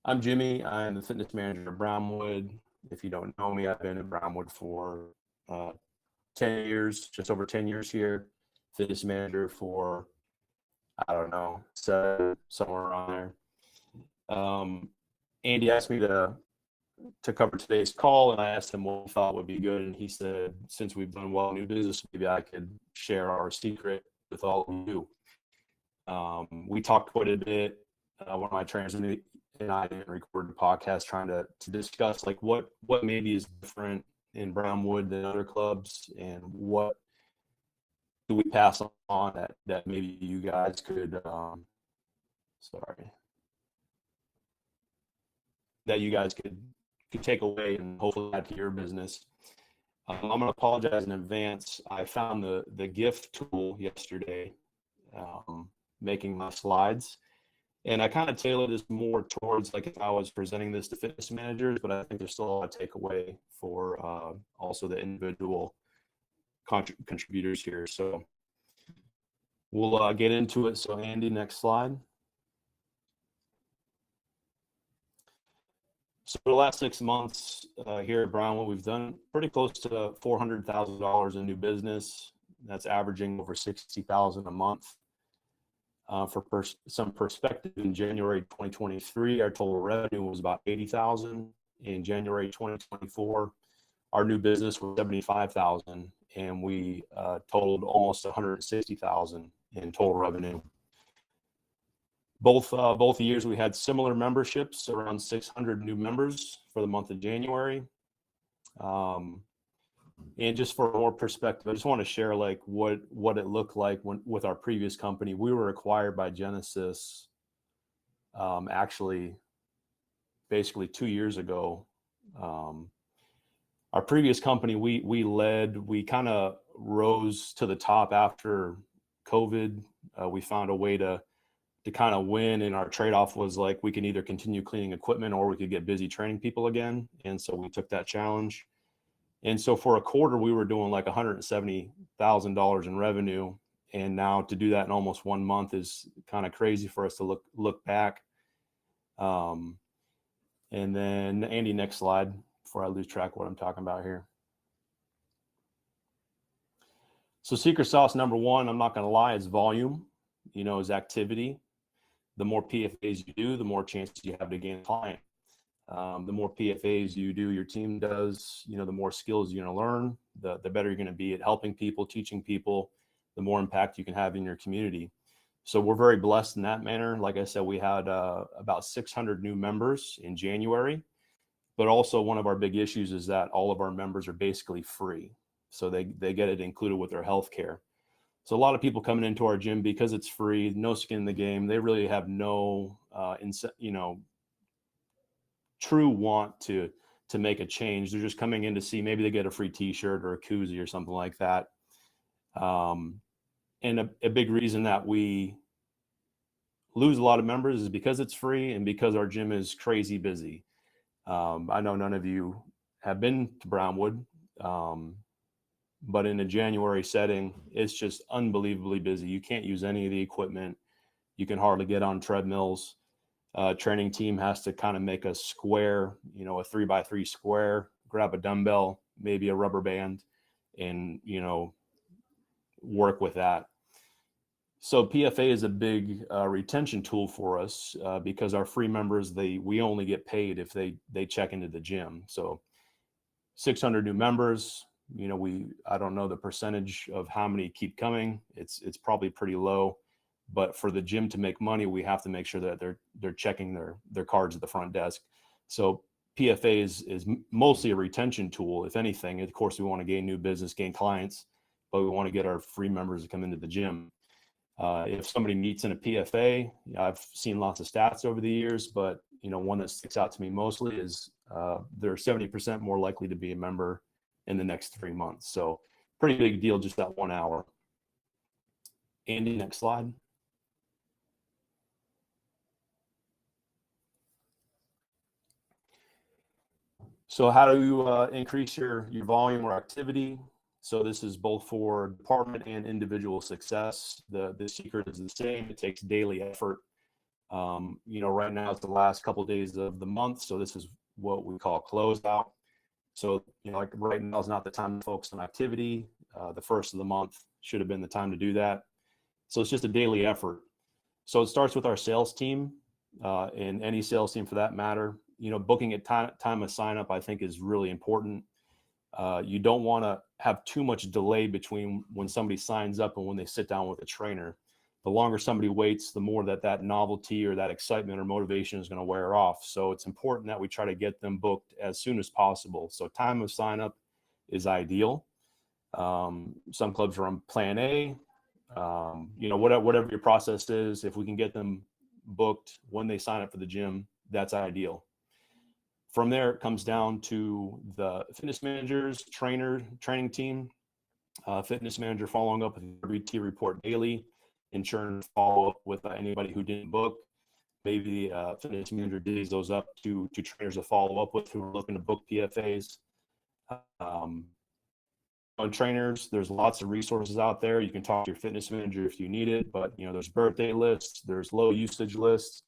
I'm Jimmy. I'm the fitness manager of Brownwood. If you don't know me, I've been at Brownwood for 10 years, just over 10 years here. Fitness manager for, I don't know, somewhere around there. Andy asked me to cover today's call, and I asked him what he thought would be good. And he said, since we've done well in new business, maybe I could share our secret with all of you. We talked quite a bit. One of my trainers and I didn't record the podcast trying to discuss like what maybe is different in Brownwood than other clubs, and what do we pass on that maybe you guys could that you guys could take away and hopefully add to your business. I'm going to apologize in advance. I found the GIF tool yesterday, making my slides. And I kind of tailored this more towards like if I was presenting this to fitness managers, but I think there's still a lot of takeaway for also the individual contributors here. So we'll get into it. So Andy, next slide. So for the last 6 months here at Brownwood, we've done pretty close to $400,000 in new business. That's averaging over $60,000 a month. For some perspective, in January 2023, our total revenue was about $80,000. In January 2024, our new business was $75,000, and we totaled almost $160,000 in total revenue. Both years we had similar memberships, around 600 new members for the month of January. And just for more perspective, I just want to share like what it looked like with our previous company. We were acquired by Genesis actually basically 2 years ago. Our previous company, we kind of rose to the top after COVID. We found a way to kind of win, and our trade-off was like we can either continue cleaning equipment or we could get busy training people again. And so we took that challenge. And so for a quarter, we were doing like $170,000 in revenue. And now to do that in almost 1 month is kind of crazy for us to look back. And then Andy, next slide before I lose track of what I'm talking about here. So secret sauce number one, I'm not going to lie, is volume, is activity. The more PFAs you do, the more chances you have to gain a client. The more PFAs you do, your team does, the more skills you're going to learn, the better you're going to be at helping people, teaching people, the more impact you can have in your community. So we're very blessed in that manner. Like I said, we had about 600 new members in January, but also one of our big issues is that all of our members are basically free. So they get it included with their health care. So a lot of people coming into our gym because it's free, no skin in the game. They really have no, true want to make a change. They're just coming in to see, maybe they get a free t-shirt or a koozie or something like that. And a big reason that we lose a lot of members is because it's free and because our gym is crazy busy. I know none of you have been to Brownwood, but in a January setting, it's just unbelievably busy. You can't use any of the equipment. You can hardly get on treadmills. Training team has to kind of make a square, a 3x3 square, grab a dumbbell, maybe a rubber band, and, work with that. So PFA is a big retention tool for us because our free members, we only get paid if they check into the gym. So 600 new members, I don't know the percentage of how many keep coming. It's probably pretty low. But for the gym to make money, we have to make sure that they're checking their cards at the front desk. So PFA is mostly a retention tool, if anything. Of course, we want to gain new business, gain clients, but we want to get our free members to come into the gym. If somebody meets in a PFA, I've seen lots of stats over the years, but one that sticks out to me mostly is they're 70% more likely to be a member in the next 3 months. So pretty big deal, just that 1 hour. Andy, next slide. So how do you increase your volume or activity? So this is both for department and individual success. The secret is the same. It takes daily effort. Right now it's the last couple of days of the month, so this is what we call closeout. So, like right now is not the time to focus on activity. The first of the month should have been the time to do that. So it's just a daily effort. So it starts with our sales team, and any sales team for that matter. Booking at time of sign up, I think, is really important. You don't want to have too much delay between when somebody signs up and when they sit down with a trainer. The longer somebody waits, the more that novelty or that excitement or motivation is going to wear off. So it's important that we try to get them booked as soon as possible. So time of sign up is ideal. Some clubs are on plan A. Whatever your process is, if we can get them booked when they sign up for the gym, that's ideal. From there, it comes down to the fitness managers, training team, fitness manager following up with the RBT report daily, ensuring follow up with anybody who didn't book. Maybe the fitness manager divvies those up to trainers to follow up with who are looking to book PFAs. On trainers, there's lots of resources out there. You can talk to your fitness manager if you need it, but there's birthday lists, there's low usage lists.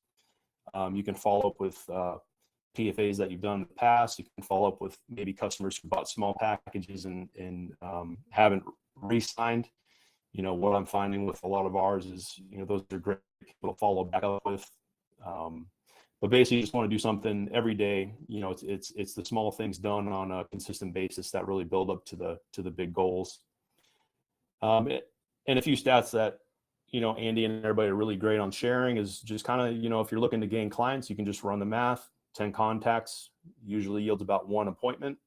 You can follow up with PFAs that you've done in the past. You can follow up with maybe customers who bought small packages and haven't re-signed. What I'm finding with a lot of ours is, those are great people to follow back up with. But basically, you just want to do something every day. It's the small things done on a consistent basis that really build up to the big goals. And a few stats that Andy and everybody are really great on sharing is just kind of if you're looking to gain clients, you can just run the math. 10 contacts usually yields about 1 appointment.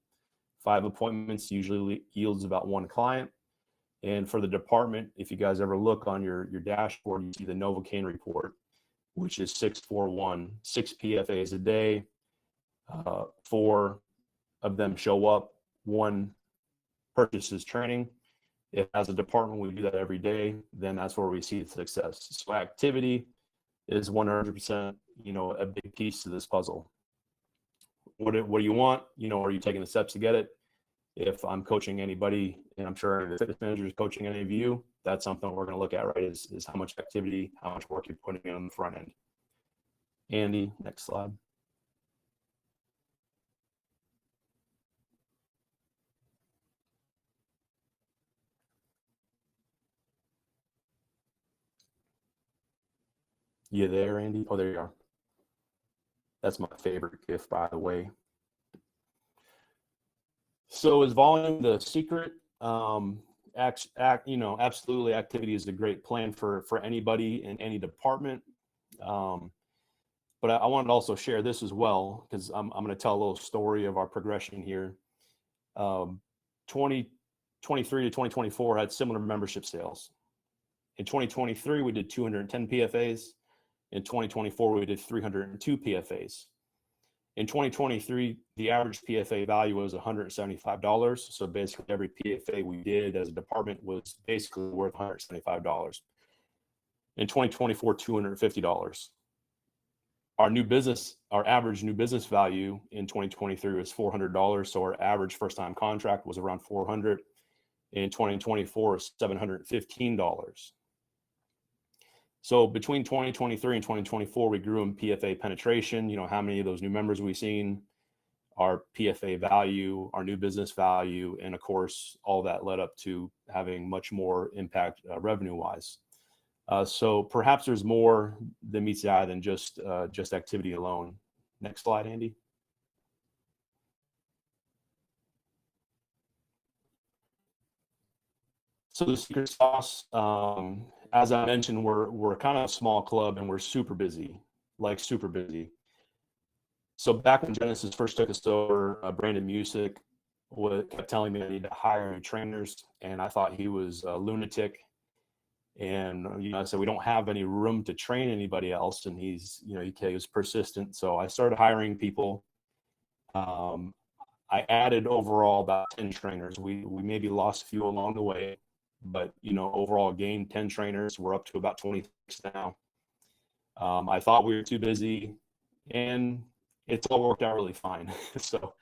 5 appointments usually yields about 1 client. And for the department, if you guys ever look on your dashboard, you see the Novocaine report, which is 641, 6 PFAs a day. 4 of them show up, 1 purchases training. If as a department we do that every day, then that's where we see success. So activity is 100%, a big piece to this puzzle. What do you want? Are you taking the steps to get it? If I'm coaching anybody, and I'm sure the fitness manager is coaching any of you, that's something we're going to look at, right? Is how much activity, how much work you're putting in on the front end. Andy, next slide. You there, Andy? Oh, there you are. That's my favorite GIF, by the way. So is volume the secret? Absolutely, activity is a great plan for anybody in any department. But I wanted to also share this as well, because I'm going to tell a little story of our progression here. 2023 to 2024 had similar membership sales. In 2023, we did 210 PFAs. In 2024, we did 302 PFAs. In 2023, the average PFA value was $175. So basically every PFA we did as a department was basically worth $175. In 2024, $250. Our average new business value in 2023 was $400. So our average first time contract was around $400. In 2024, $715. So between 2023 and 2024, we grew in PFA penetration. How many of those new members we've seen, our PFA value, our new business value, and of course, all that led up to having much more impact revenue-wise. So perhaps there's more than meets the eye than just activity alone. Next slide, Andy. So the secret sauce, as I mentioned, we're kind of a small club and we're super busy, like super busy. So back when Genesis first took us over, Brandon Music kept telling me I need to hire new trainers, and I thought he was a lunatic. And I said we don't have any room to train anybody else, and he was persistent. So I started hiring people. I added overall about 10 trainers. We maybe lost a few along the way, but overall gained 10 trainers. We're up to about 26 now. I thought we were too busy, and it's all worked out really fine. So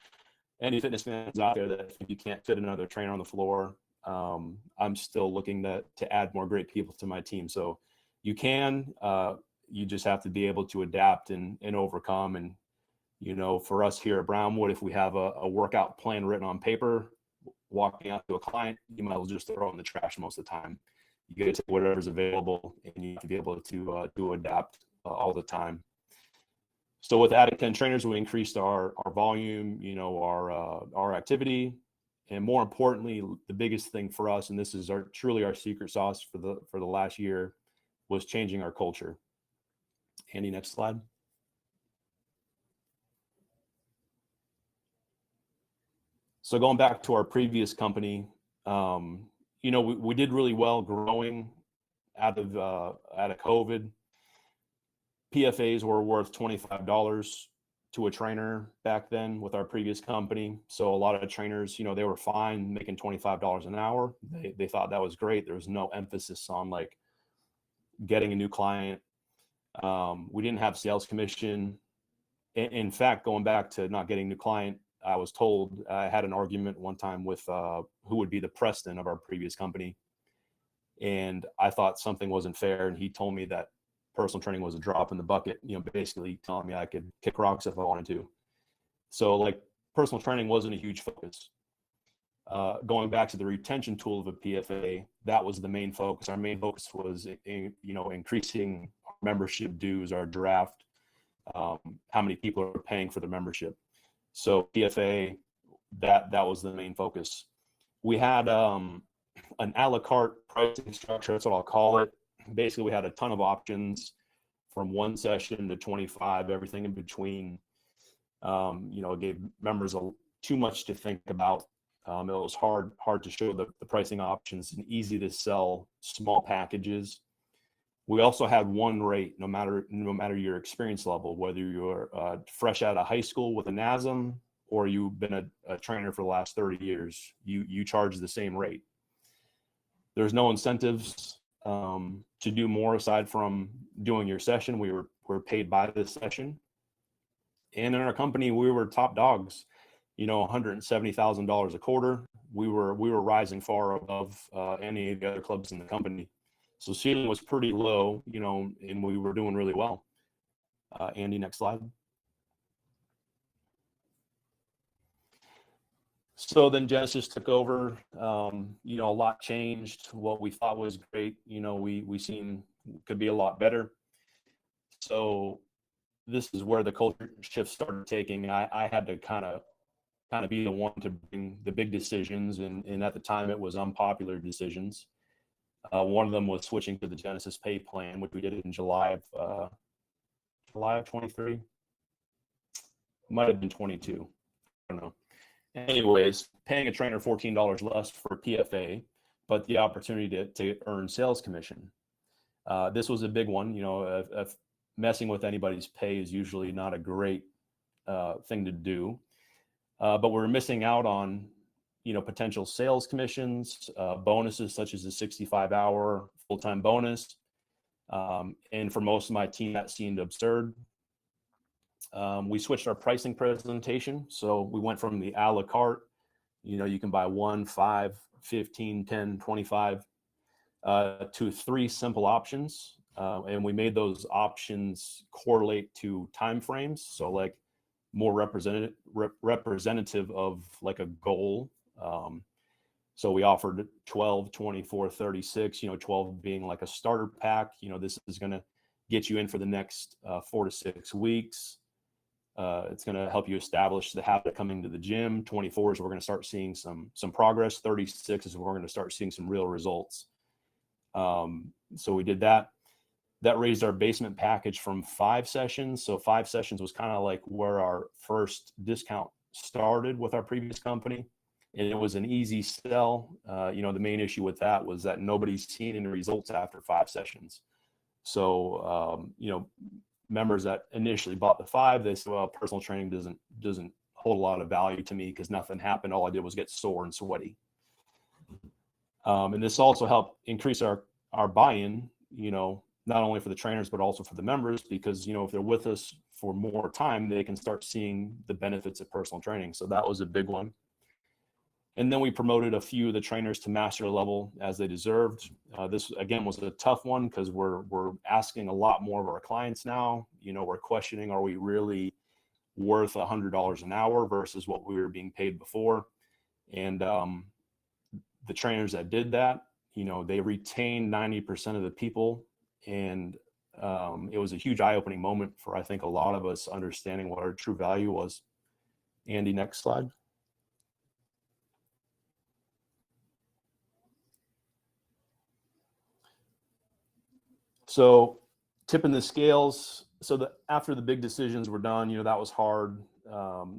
any fitness fans out there that if you can't fit another trainer on the floor, I'm still looking to add more great people to my team. So you can, you just have to be able to adapt and overcome. And, for us here at Brownwood, if we have a workout plan written on paper, walking out to a client, you might as well just throw it in the trash most of the time. You got to take whatever's available, and you have to be able to adapt all the time. So with adding 10 trainers, we increased our volume, our activity, and more importantly, the biggest thing for us, and this is truly our secret sauce for the last year, was changing our culture. Andy, next slide. So going back to our previous company, we did really well growing out of COVID. PFAs were worth $25 to a trainer back then with our previous company. So a lot of trainers, they were fine making $25 an hour. They thought that was great. There was no emphasis on like getting a new client. We didn't have sales commission. In fact, going back to not getting a new client, I was told, I had an argument one time with who would be the president of our previous company. And I thought something wasn't fair. And he told me that personal training was a drop in the bucket, basically telling me I could kick rocks if I wanted to. So like personal training wasn't a huge focus. Going back to the retention tool of a PFA, that was the main focus. Our main focus was, increasing our membership dues, our draft, how many people are paying for the membership. So PFA, that was the main focus. We had an a la carte pricing structure, that's what I'll call it. Basically, we had a ton of options from 1 session to 25, everything in between. It gave members too much to think about. It was hard to show the pricing options and easy to sell small packages. We also had one rate, no matter your experience level, whether you're fresh out of high school with a NASM or you've been a trainer for the last 30 years, you charge the same rate. There's no incentives to do more aside from doing your session. We were paid by this session. And in our company, we were top dogs, $170,000 a quarter. We were rising far above any of the other clubs in the company. So ceiling was pretty low, and we were doing really well. Andy, next slide. So then Genesis took over, a lot changed. What we thought was great, we seen could be a lot better. So this is where the culture shift started taking. I had to kind of be the one to bring the big decisions. And at the time it was unpopular decisions. One of them was switching to the Genesis pay plan, which we did in July of 23. Might have been 22. I don't know. Anyways, paying a trainer $14 less for PFA, but the opportunity to earn sales commission. This was a big one. If messing with anybody's pay is usually not a great thing to do, but we're missing out on potential sales commissions, bonuses such as a 65-hour full-time bonus. And for most of my team, that seemed absurd. We switched our pricing presentation. So we went from the a la carte, you can buy 1, 5, 15, 10, 25, to 3 simple options. And we made those options correlate to timeframes. So like more representative of like a goal. So we offered 12, 24, 36, 12 being like a starter pack. This is going to get you in for the next 4 to 6 weeks. It's going to help you establish the habit of coming to the gym. 24 is we're going to start seeing some progress. 36 is we're going to start seeing some real results. So we did that. That raised our basement package from 5 sessions. So 5 sessions was kind of like where our first discount started with our previous company. And it was an easy sell. The main issue with that was that nobody's seen any results after 5 sessions. So, members that initially bought the 5, they said, well, personal training doesn't hold a lot of value to me because nothing happened. All I did was get sore and sweaty. And this also helped increase our buy-in, not only for the trainers, but also for the members, because, if they're with us for more time, they can start seeing the benefits of personal training. So that was a big one. And then we promoted a few of the trainers to master level as they deserved. This again was a tough one because we're asking a lot more of our clients now. We're questioning, are we really worth $100 an hour versus what we were being paid before? And the trainers that did that, they retained 90% of the people. And it was a huge eye-opening moment for, I think, a lot of us understanding what our true value was. Andy, next slide. So tipping the scales. So after the big decisions were done, that was hard,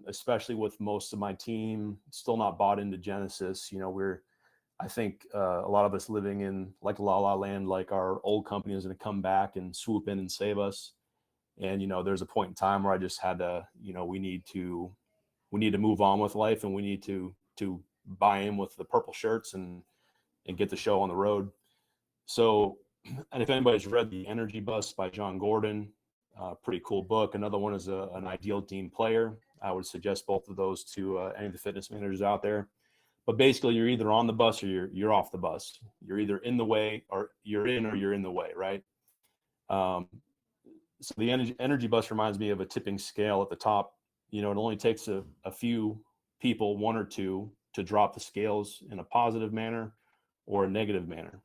especially with most of my team still not bought into Genesis. I think a lot of us living in like La La Land, like our old company is going to come back and swoop in and save us. And, there's a point in time where I just had to, we need to move on with life, and we need to buy in with the purple shirts and get the show on the road. So, and if anybody's read The Energy Bus by John Gordon, pretty cool book. Another one is an Ideal Team Player. I would suggest both of those to any of the fitness managers out there. But basically, you're either on the bus or you're off the bus. You're either in the way, or you're in the way, right? So the energy bus reminds me of a tipping scale at the top. It only takes a few people, one or two, to drop the scales in a positive manner or a negative manner.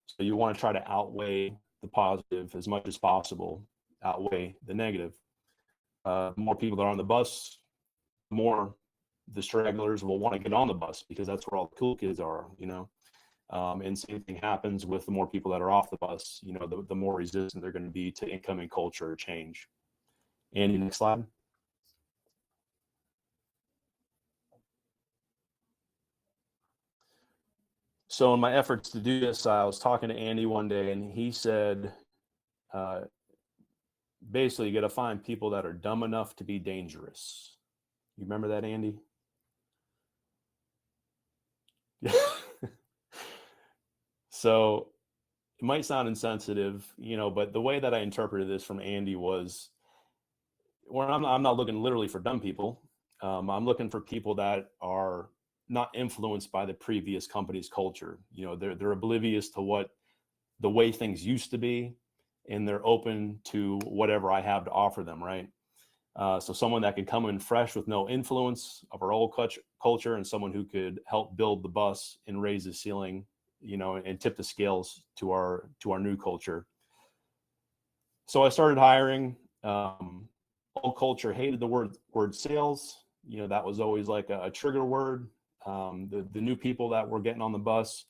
So you want to try to outweigh the positive as much as possible, outweigh the negative. The more people that are on the bus, the more the stragglers will want to get on the bus, because that's where all the cool kids are, and same thing happens with the more people that are off the bus, the more resistant they're going to be to incoming culture or change. Andy, next slide. So in my efforts to do this, I was talking to Andy one day, and he said, basically, you got to find people that are dumb enough to be dangerous. You remember that, Andy? So it might sound insensitive, but the way that I interpreted this from Andy was, well, I'm not looking literally for dumb people. I'm looking for people that are not influenced by the previous company's culture. They're oblivious to the way things used to be, and they're open to whatever I have to offer them, right? So someone that can come in fresh with no influence of our old culture, and someone who could help build the bus and raise the ceiling, and tip the scales to our new culture. So I started hiring. Old culture hated the word sales. That was always like a trigger word. The new people that were getting on the bus,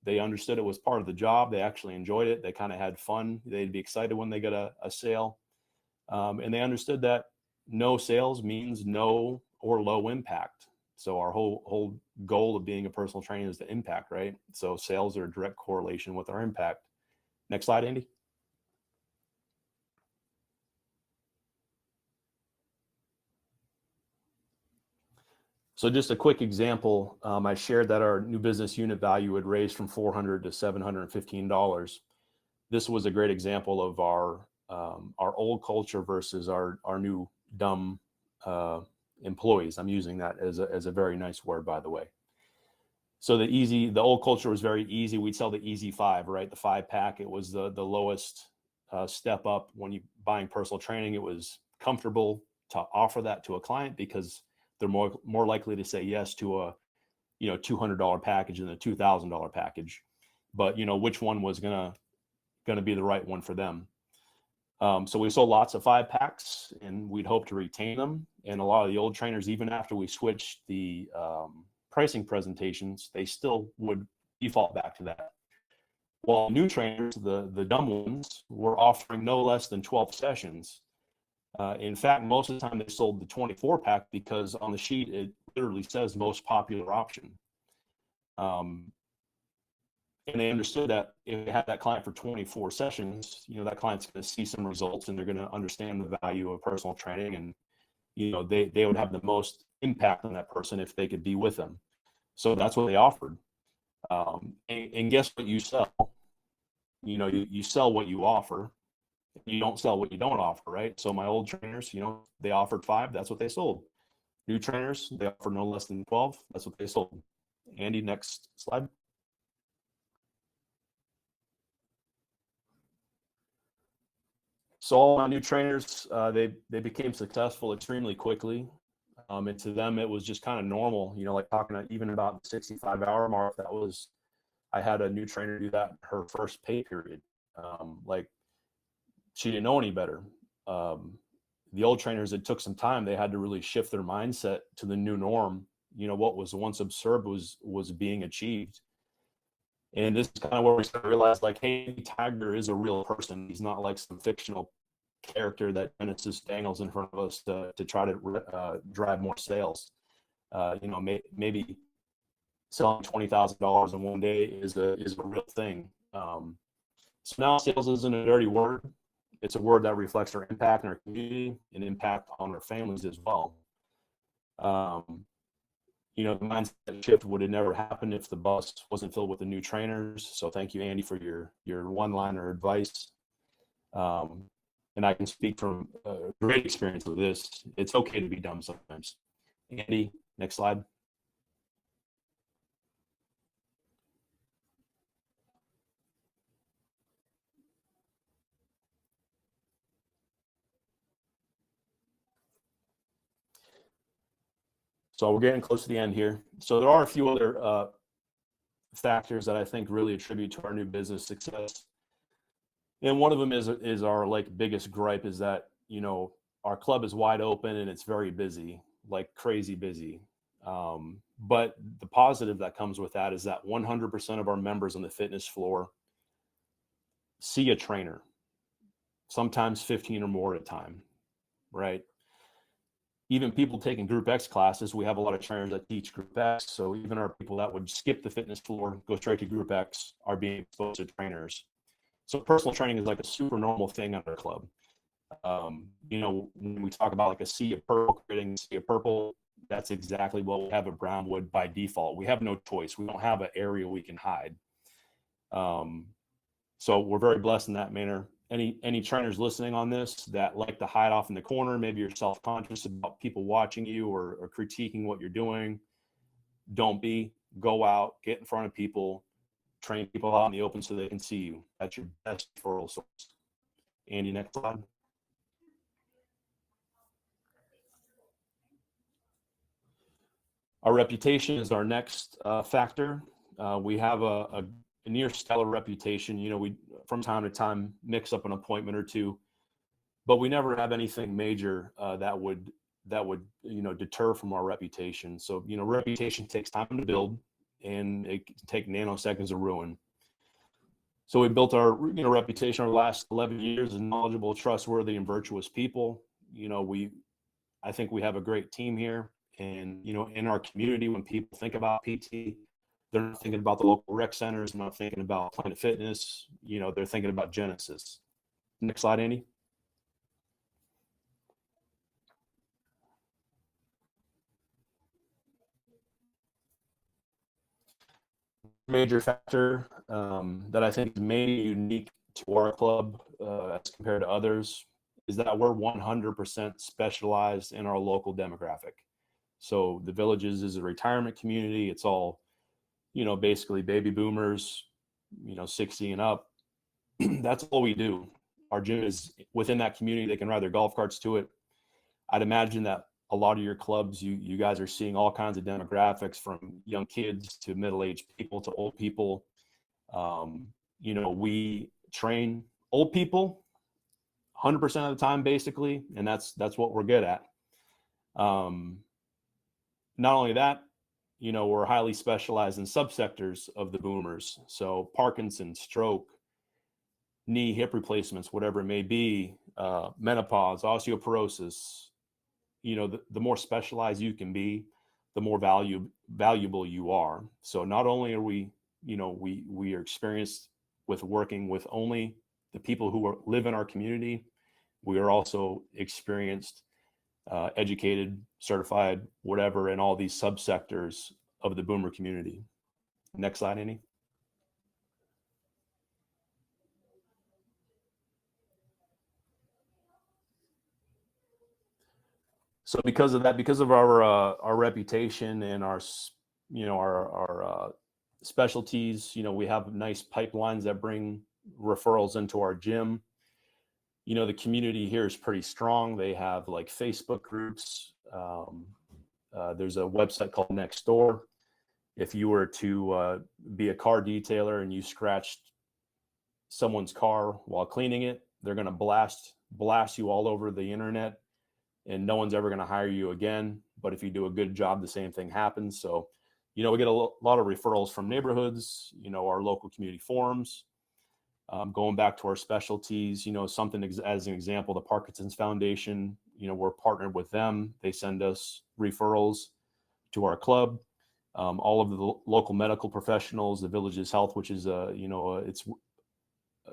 they understood it was part of the job. They actually enjoyed it. They kind of had fun. They'd be excited when they got a sale. And they understood that no sales means no or low impact. So our whole goal of being a personal trainer is the impact, right? So sales are a direct correlation with our impact. Next slide, Andy. So just a quick example, I shared that our new business unit value had raised from $400 to $715. This was a great example of our old culture versus our new dumb employees. I'm using that as a very nice word, by the way. So the old culture was very easy. We'd sell the Easy 5, right? The 5-pack. It was the lowest step up when you buying personal training. It was comfortable to offer that to a client because they're more likely to say yes to a $200 package than a $2,000 package. But which one was gonna be the right one for them? So we sold lots of 5-packs, and we'd hope to retain them. And a lot of the old trainers, even after we switched the pricing presentations, they still would default back to that. While new trainers, the dumb ones, were offering no less than 12 sessions. In fact, most of the time they sold the 24-pack because on the sheet it literally says most popular option. And they understood that if they had that client for 24 sessions, that client's going to see some results, and they're going to understand the value of personal training, and they would have the most impact on that person if they could be with them. So that's what they offered. And guess what you sell? You sell what you offer. You don't sell what you don't offer, right? So my old trainers, they offered 5, that's what they sold. New trainers, they offer no less than 12, that's what they sold. Andy, next slide. So all my new trainers, they became successful extremely quickly. And to them, it was just kind of normal, like talking even about the 65-hour mark. I had a new trainer do that her first pay period. Like she didn't know any better. The old trainers, it took some time. They had to really shift their mindset to the new norm. What was once absurd was being achieved. And this is kind of where we started to realize, like, hey, Tiger is a real person. He's not like some fictional character that Genesis dangles in front of us to try to drive more sales. Maybe selling $20,000 in one day is a real thing. So now sales isn't a dirty word. It's a word that reflects our impact in our community and impact on our families as well. The mindset shift would have never happened if the bus wasn't filled with the new trainers. So thank you, Andy, for your one-liner advice. And I can speak from a great experience with this. It's okay to be dumb sometimes. Andy, next slide. So we're getting close to the end here. So there are a few other factors that I think really attribute to our new business success. And one of them is our like biggest gripe is that, our club is wide open and it's very busy, like crazy busy. But the positive that comes with that is that 100% of our members on the fitness floor see a trainer, sometimes 15 or more at a time, right? Even people taking Group X classes, we have a lot of trainers that teach Group X. So even our people that would skip the fitness floor, go straight to Group X, are being exposed to trainers. So personal training is like a super normal thing at our club. When we talk about like a sea of purple, creating a sea of purple, that's exactly what we have at Brownwood by default. We have no choice. We don't have an area we can hide. So we're very blessed in that manner. Any trainers listening on this that like to hide off in the corner, maybe you're self-conscious about people watching you or critiquing what you're doing, don't be. Go out, get in front of people, train people out in the open so they can see you. That's your best referral source. Andy, next slide. Our reputation is our next factor. We have a near stellar reputation. We from time to time mix up an appointment or two, but we never have anything major that would deter from our reputation. So reputation takes time to build, and it can take nanoseconds to ruin. So we built our reputation over the last 11 years as knowledgeable, trustworthy, and virtuous people. I think we have a great team here. And, in our community, when people think about PT, they're not thinking about the local rec centers, they're not thinking about Planet Fitness, they're thinking about Genesis. Next slide, Andy. Major factor that I think is maybe unique to our club as compared to others is that we're 100% specialized in our local demographic. So the Villages is a retirement community. It's all, basically baby boomers, 60 and up. That's all we do. Our gym is within that community. They can ride their golf carts to it. I'd imagine that a lot of your clubs, you guys are seeing all kinds of demographics from young kids to middle-aged people to old people. We train old people 100% of the time, basically, and that's what we're good at. Not only that, we're highly specialized in subsectors of the boomers. So Parkinson's, stroke, knee, hip replacements, whatever it may be, menopause, osteoporosis. The more specialized you can be, the more valuable you are. So not only are we are experienced with working with only the people who live in our community, we are also experienced, educated, certified, whatever, in all these subsectors of the boomer community. Next slide, Annie. So because of that, because of our reputation and our our specialties. We have nice pipelines that bring referrals into our gym. The community here is pretty strong. They have like Facebook groups. There's a website called Nextdoor. If you were to be a car detailer and you scratched someone's car while cleaning it, they're going to blast you all over the internet, and no one's ever going to hire you again. But if you do a good job, the same thing happens. So, we get a lot of referrals from neighborhoods, our local community forums. Going back to our specialties, something as an example, the Parkinson's Foundation, we're partnered with them. They send us referrals to our club. All of the local medical professionals, the Villages Health, which is it's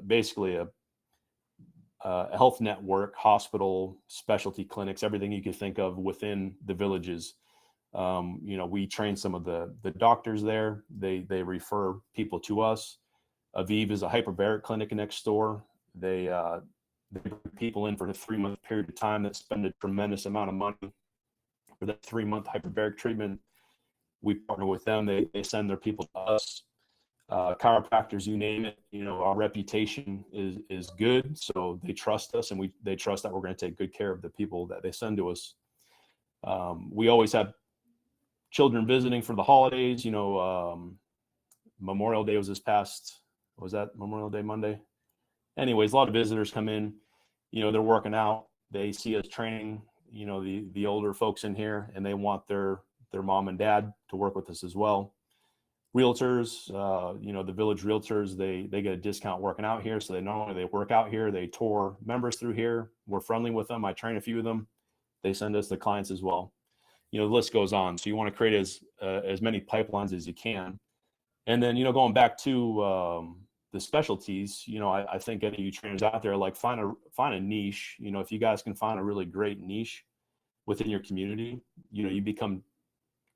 basically a health network, hospital, specialty clinics, everything you could think of within the villages. We train some of the doctors there. They refer people to us. Aviv is a hyperbaric clinic next door. They bring people in for a 3-month period of time that spend a tremendous amount of money for that 3-month hyperbaric treatment. We partner with them. They send their people to us. Chiropractors, you name it. Our reputation is good, so they trust us, and they trust that we're going to take good care of the people that they send to us. We always have children visiting for the holidays. Memorial Day was this past. Was that Memorial Day Monday? Anyways, a lot of visitors come in. They're working out. They see us training. The older folks in here, and they want their mom and dad to work with us as well. Realtors, the village realtors, they get a discount working out here. So they not only they work out here, they tour members through here. We're friendly with them. I train a few of them. They send us the clients as well. The list goes on. So you want to create as many pipelines as you can. And then, going back to the specialties, I think any of you trainers out there, like find a niche. If you guys can find a really great niche within your community, you become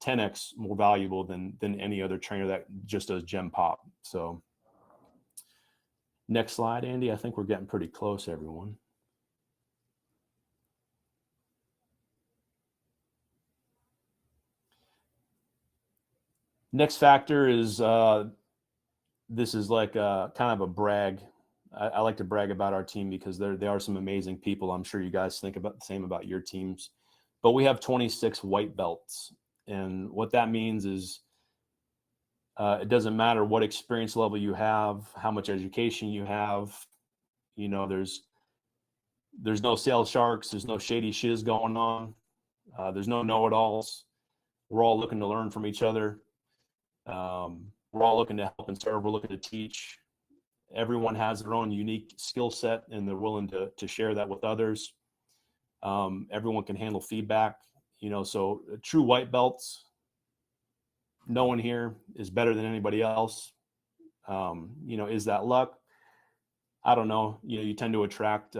10x more valuable than any other trainer that just does gem pop. So next slide, Andy. I think we're getting pretty close, everyone. Next factor is this is like kind of a brag. I like to brag about our team because they are some amazing people. I'm sure you guys think about the same about your teams, but we have 26 white belts. And what that means is it doesn't matter what experience level you have, how much education you have. There's no sales sharks. There's no shady shiz going on. There's no know-it-alls. We're all looking to learn from each other. We're all looking to help and serve. We're looking to teach. Everyone has their own unique skill set, and they're willing to share that with others. Everyone can handle feedback. So true white belts, no one here is better than anybody else. Is that luck? I don't know. You tend to attract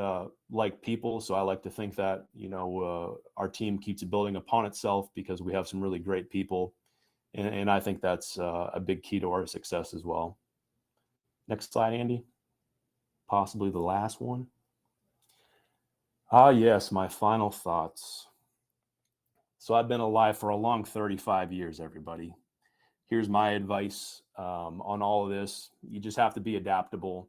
like people. So I like to think that, our team keeps building upon itself because we have some really great people. And I think that's a big key to our success as well. Next slide, Andy. Possibly the last one. Yes, my final thoughts. So I've been alive for a long 35 years, everybody. Here's my advice on all of this. You just have to be adaptable.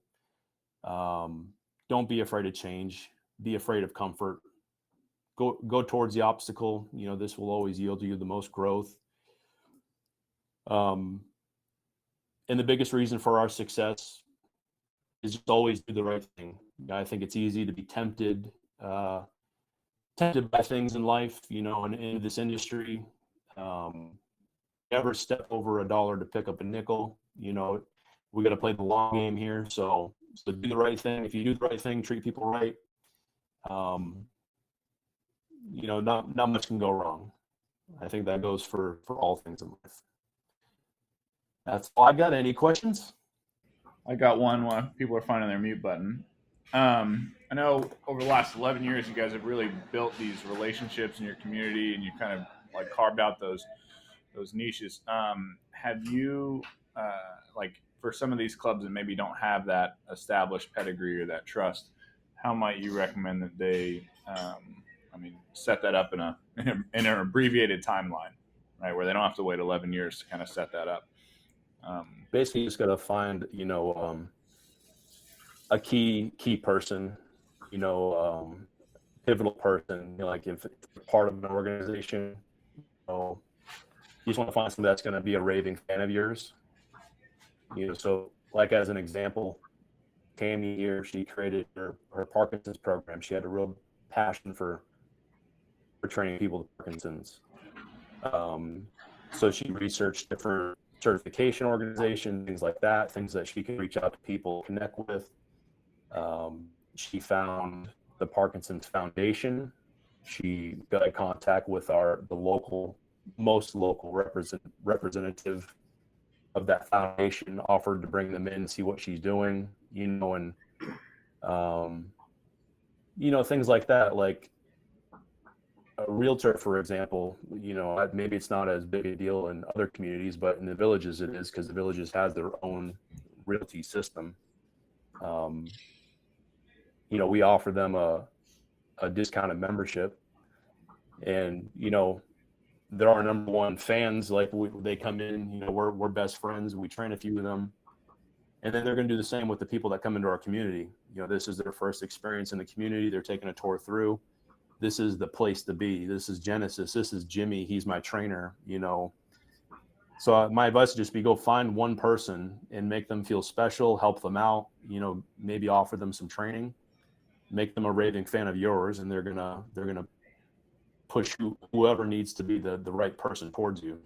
Don't be afraid of change. Be afraid of comfort. Go towards the obstacle. This will always yield you the most growth. And the biggest reason for our success is just always do the right thing. I think it's easy to be tempted by things in life, and in this industry. Never step over $1 to pick up a nickel. We got to play the long game here. So do the right thing. If you do the right thing, treat people right. Not much can go wrong. I think that goes for all things in life. That's all I got. Any questions? I got one while people are finding their mute button. I know over the last 11 years, you guys have really built these relationships in your community, and you kind of like carved out those niches. Have you, for some of these clubs that maybe don't have that established pedigree or that trust, how might you recommend that they, set that up in an abbreviated timeline? right? Where they don't have to wait 11 years to kind of set that up. Basically, you just got to find, a key person, pivotal person. Like if it's part of an organization, you just want to find somebody that's going to be a raving fan of yours. So like as an example, Tammy here, she created her Parkinson's program. She had a real passion for training people with Parkinson's. So she researched different certification organizations, things like that, things that she can reach out to people, connect with. She found the Parkinson's Foundation. She got in contact with the most local representative of that foundation, offered to bring them in and see what she's doing, and things like that. Like a realtor, for example, maybe it's not as big a deal in other communities, but in the villages it is, because the villages has their own realty system. We offer them a discounted membership, and they're our number one fans. Like they come in, we're best friends. We train a few of them, and then they're going to do the same with the people that come into our community. This is their first experience in the community. They're taking a tour through. This is the place to be. This is Genesis. This is Jimmy. He's my trainer. So my advice would just be, go find one person and make them feel special, help them out, maybe offer them some training, make them a raving fan of yours, and they're gonna push whoever needs to be the right person towards you.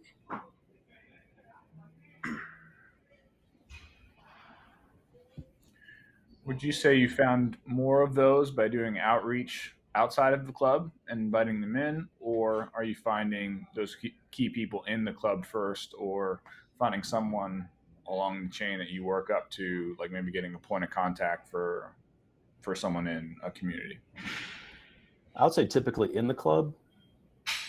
Would you say you found more of those by doing outreach outside of the club and inviting them in, or are you finding those key people in the club first, or finding someone along the chain that you work up to, like maybe getting a point of contact for someone in a community? I would say typically in the club,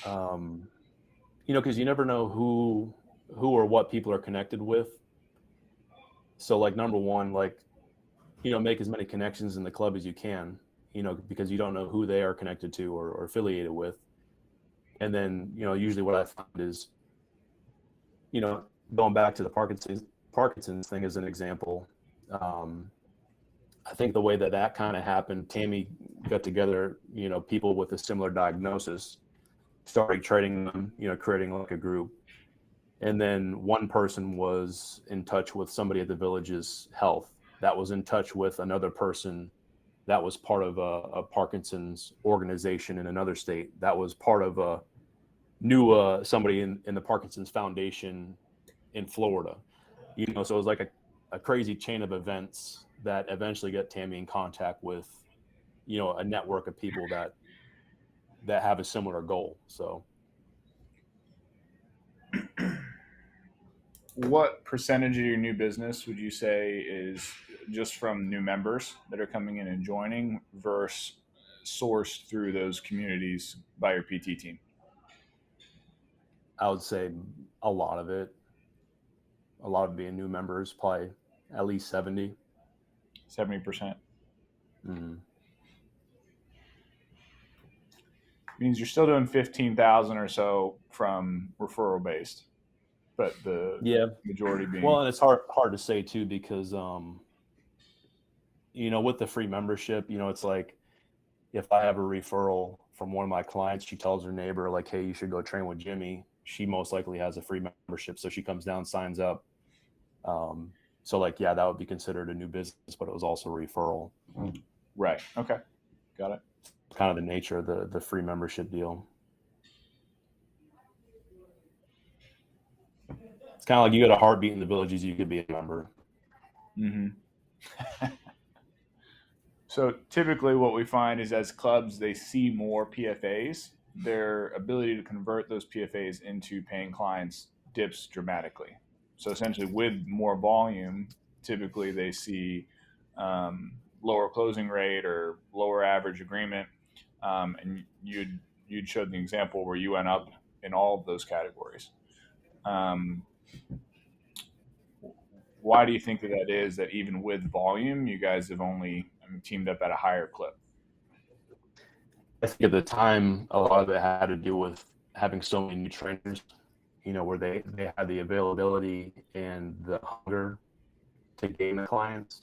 because you never know who or what people are connected with. So like number one, like, make as many connections in the club as you can, because you don't know who they are connected to or affiliated with. And then, usually what I find is, going back to the Parkinson's thing as an example, I think the way that kind of happened, Tammy got together, people with a similar diagnosis, started trading them, creating like a group. And then one person was in touch with somebody at the village's health that was in touch with another person that was part of a Parkinson's organization in another state that was part of a new somebody in the Parkinson's Foundation in Florida. So it was like a crazy chain of events that eventually got Tammy in contact with, a network of people that have a similar goal. So what percentage of your new business would you say is just from new members that are coming in and joining versus sourced through those communities by your PT team? I would say a lot of it being new members, probably at least 70. 70%. Mm-hmm. Means you're still doing 15,000 or so from referral based, but the majority being, well, and it's hard to say too, because with the free membership, it's like, if I have a referral from one of my clients, she tells her neighbor, like, hey, you should go train with Jimmy. She most likely has a free membership, so she comes down, signs up. So like, yeah, that would be considered a new business, but it was also a referral. Right. Okay. Got it. Kind of the nature of the free membership deal. It's kind of like you got a heartbeat in the villages, you could be a member. Mm-hmm. So typically what we find is, as clubs, they see more PFAs, their ability to convert those PFAs into paying clients dips dramatically. So essentially, with more volume, typically they see lower closing rate or lower average agreement. And you'd showed the example where you went up in all of those categories. Why do you think that is, that even with volume, you guys have only teamed up at a higher clip? I think at the time, a lot of it had to do with having so many new trainers. where they have the availability and the hunger to gain the clients.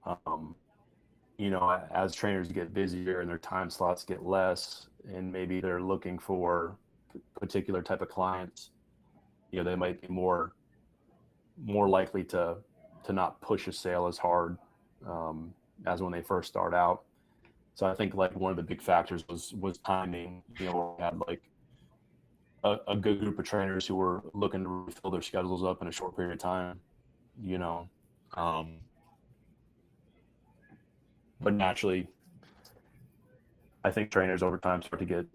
Um, as trainers get busier and their time slots get less, and maybe they're looking for particular type of clients, they might be more likely to not push a sale as hard as when they first start out. So I think like one of the big factors was timing. We had like a good group of trainers who were looking to fill their schedules up in a short period of time. But naturally, I think trainers over time start to get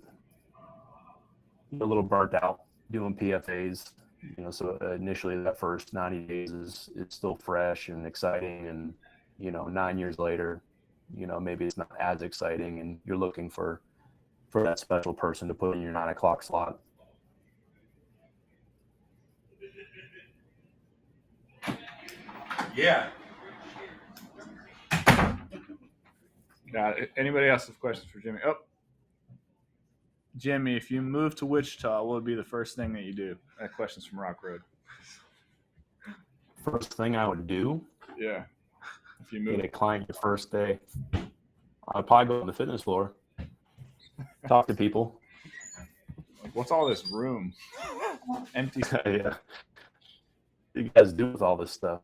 a little burnt out doing PFAs. So initially that first 90 days is still fresh and exciting, and 9 years later, maybe it's not as exciting, and you're looking for that special person to put in your 9 o'clock slot. Yeah. Got it. Anybody else have questions for Jimmy? Oh, Jimmy, if you move to Wichita, what would be the first thing that you do? That question's from Rock Road. First thing I would do? Yeah. If you get move a client your first day, I'd probably go on the fitness floor, talk to people. Like, what's all this room? Empty. Yeah. You guys do with all this stuff?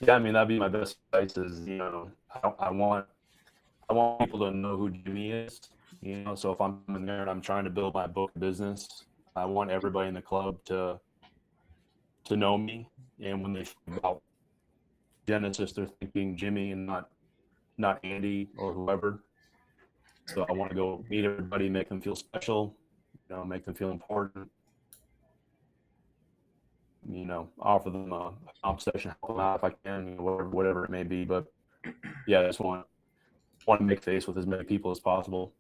Yeah, I mean, that'd be my best advice is, I want people to know who Jimmy is, so if I'm in there and I'm trying to build my book of business, I want everybody in the club to know me. And when they think about Genesis, they're thinking Jimmy and not Andy or whoever. So I want to go meet everybody, make them feel special, make them feel important. Offer them a comp session, help them out if I can, whatever it may be. But yeah, I just want to make face with as many people as possible.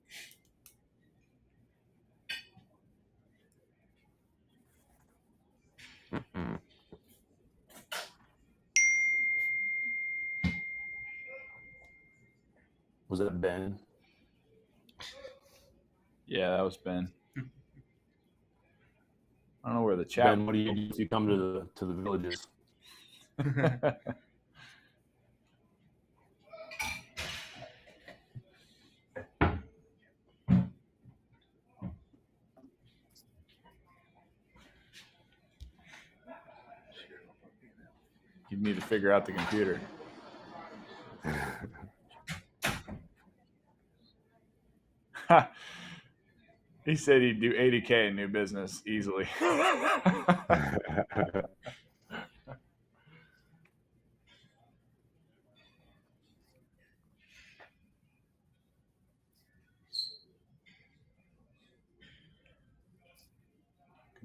Was it Ben? Yeah, that was Ben. I don't know where the chat. Ben, what do you do if you come to the villages? You need to figure out the computer. He said he'd do 80K in new business easily. Good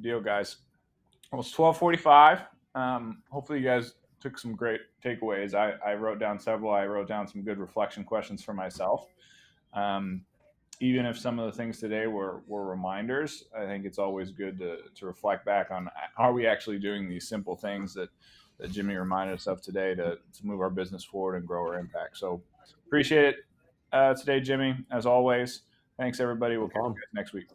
deal, guys. Well, it's 12:45. Hopefully you guys took some great takeaways. I wrote down several. I wrote down some good reflection questions for myself. Even if some of the things today were reminders, I think it's always good to reflect back on, are we actually doing these simple things that Jimmy reminded us of today to move our business forward and grow our impact. So appreciate it today, Jimmy, as always. Thanks, everybody. We'll catch you guys next week.